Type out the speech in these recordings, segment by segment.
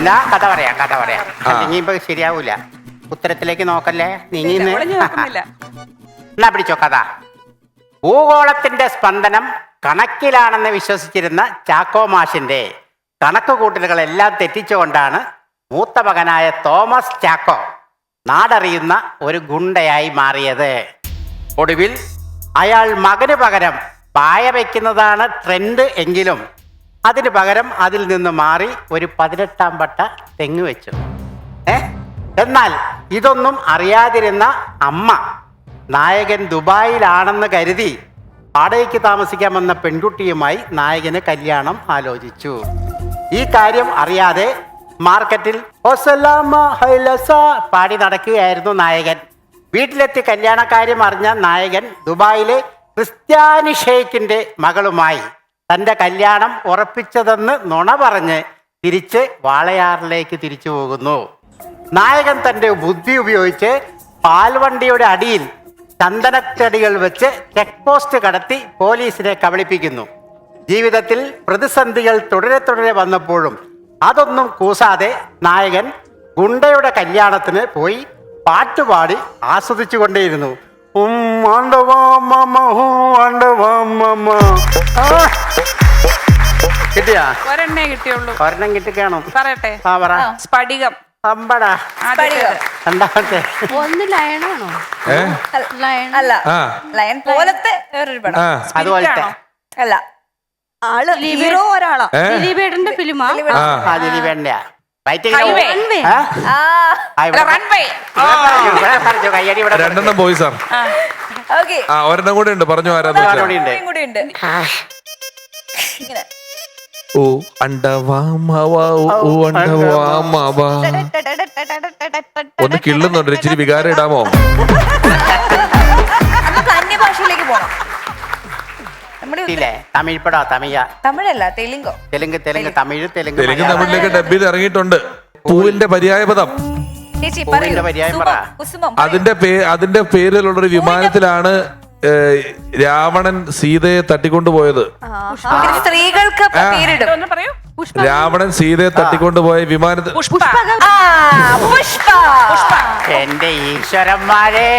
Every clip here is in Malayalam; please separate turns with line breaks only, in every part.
എന്നാ കഥ പറയാം ഇനിയിപ്പോ ശരിയാവൂല. ഉത്തരത്തിലേക്ക് നോക്കല്ലേ, എന്നാ പിടിച്ചോ കഥ. ഭൂഗോളത്തിന്റെ സ്പന്ദനം കണക്കിലാണെന്ന് വിശ്വസിച്ചിരുന്ന ചാക്കോ മാഷിന്റെ കണക്കുകൂട്ടലുകളെല്ലാം തെറ്റിച്ചുകൊണ്ടാണ് മൂത്ത മകനായ തോമസ് ചാക്കോ നാടറിയുന്ന ഒരു ഗുണ്ടയായി മാറിയത്. ഒടുവിൽ അയാൾ മകന് പകരം പായ വയ്ക്കുന്നതാണ് ട്രെൻഡ് എങ്കിലും അതിന് പകരം അതിൽ നിന്ന് മാറി ഒരു 18-ാം പട്ട തെങ്ങ് വെച്ചു. എന്നാൽ ഇതൊന്നും അറിയാതിരുന്ന അമ്മ നായകൻ ദുബായിലാണെന്ന് കരുതി വാടകയ്ക്ക് താമസിക്കാൻ വന്ന പെൺകുട്ടിയുമായി നായകന് കല്യാണം ആലോചിച്ചു. ഈ കാര്യം അറിയാതെ മാർക്കറ്റിൽ പാടി നടക്കുകയായിരുന്നു നായകൻ. വീട്ടിലെത്തി കല്യാണക്കാര്യം അറിഞ്ഞ നായകൻ ദുബായിലെ ക്രിസ്ത്യാനി ഷെയ്ഖിന്റെ മകളുമായി തന്റെ കല്യാണം ഉറപ്പിച്ചതെന്ന് നുണ പറഞ്ഞ് തിരിച്ച് വാളയാറിലേക്ക് തിരിച്ചു പോകുന്നു. നായകൻ തന്റെ ബുദ്ധി ഉപയോഗിച്ച് പാൽവണ്ടിയുടെ അടിയിൽ ചന്ദനത്തടികൾ വെച്ച് ചെക്ക് പോസ്റ്റ് കടത്തി പോലീസിനെ കബളിപ്പിക്കുന്നു. ജീവിതത്തിൽ പ്രതിസന്ധികൾ തുടരെ വന്നപ്പോഴും അതൊന്നും കൂസാതെ നായകൻ ഗുണ്ടയുടെ കല്യാണത്തിന് പോയി പാട്ടുപാടി ആസ്വദിച്ചു കൊണ്ടേയിരുന്നു. കിട്ടിയാ? ഒരെണ്ണം കിട്ടിക്കാണോ?
പറയട്ടെ. സ്ഫടികം.
രണ്ടാമത്തെ
ഒന്ന് ലയണാണോ?
അല്ല, ലയൺ പോലത്തെ വേറൊരു പടം.
അതുപോലത്തെ
അല്ല, ആള് ഹീറോ ഒരാളാ.
ദിലീപേട്ടന്റെ ഫിലിമാ?
ദിലീപേണ്ട
രണ്ടെണ്ണം പോയി സാർ. ഒരെണ്ണം കൂടെ ഉണ്ട്, പറഞ്ഞു. ഓ അണ്ടവാമാവാ ഓ അണ്ടവാമാവാ. ഒന്ന് കിള്ളുന്നുണ്ട്, ഇച്ചിരി വികാരം ഇടാമോ?
അന്യഭാഷയിലേക്ക് പോണം.
തമിഴ് പടാ?
തമിഴല്ല, തെലുങ്ക്.
തമിഴിലേക്ക് ഡബ് ചെയ്ത് ഇറങ്ങിയിട്ടുണ്ട്. പൂവിന്റെ പര്യായ പദം. അതിന്റെ പേരിലുള്ളൊരു വിമാനത്തിലാണ് രാവണൻ സീതയെ തട്ടിക്കൊണ്ടുപോയത്.
സ്ത്രീകൾക്ക്
രാവണൻ സീതയെ തട്ടിക്കൊണ്ടുപോയ വിമാനത്തിൽ.
എന്റെ ഈശ്വരന്മാരെ,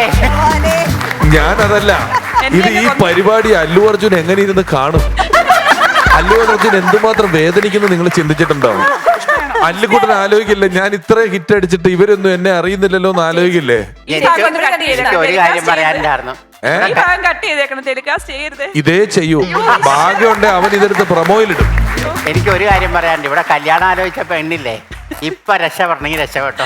ഞാനതല്ല, ഇത് ഈ പരിപാടി അല്ലു അർജുൻ എങ്ങനെ ഇരുന്ന് കാണും? അല്ലു അർജുൻ എന്തുമാത്രം വേദനിക്കുന്നു നിങ്ങൾ ചിന്തിച്ചിട്ടുണ്ടോ? അല്ലുകൂട്ടൻ ആലോചിക്കില്ലേ, ഞാൻ ഇത്ര ഹിറ്റ് അടിച്ചിട്ട് ഇവരൊന്നും എന്നെ അറിയുന്നില്ലല്ലോ എന്ന് ആലോചിക്കില്ലേ?
ഒരു കാര്യം പറയാനുണ്ടായിരുന്നു.
ഇതേ ചെയ്യൂ, ഭാഗ്യമുണ്ടെ അവൻ ഇതെടുത്ത് പ്രൊമോയിലിടും.
എനിക്ക് ഒരു കാര്യം പറയാനുണ്ട്. ഇവിടെ കല്യാണം ആലോചിച്ച പെണ്ണില്ലേ, ഇപ്പൊ രക്ഷപ്പെടണമെങ്കിൽ രക്ഷപ്പെട്ടോ.